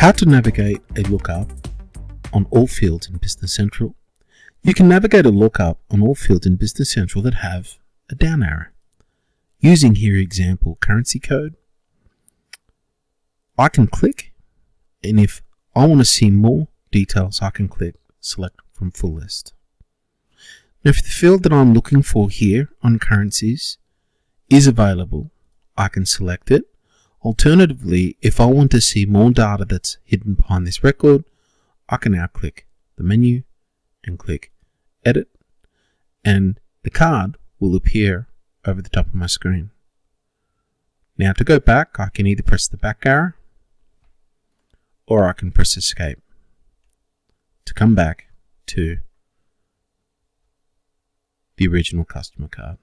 How to navigate a lookup on all fields in Business Central. You can navigate a lookup on all fields in Business Central that have a down arrow. Using here example currency code, I can click, and if I want to see more details, I can click select from full list. Now, if the field that I'm looking for here on currencies is available, I can select it. Alternatively, if I want to see more data that's hidden behind this record, I can now click the menu and click edit, and the card will appear over the top of my screen. Now to go back, I can either press the back arrow or I can press escape to come back to the original customer card.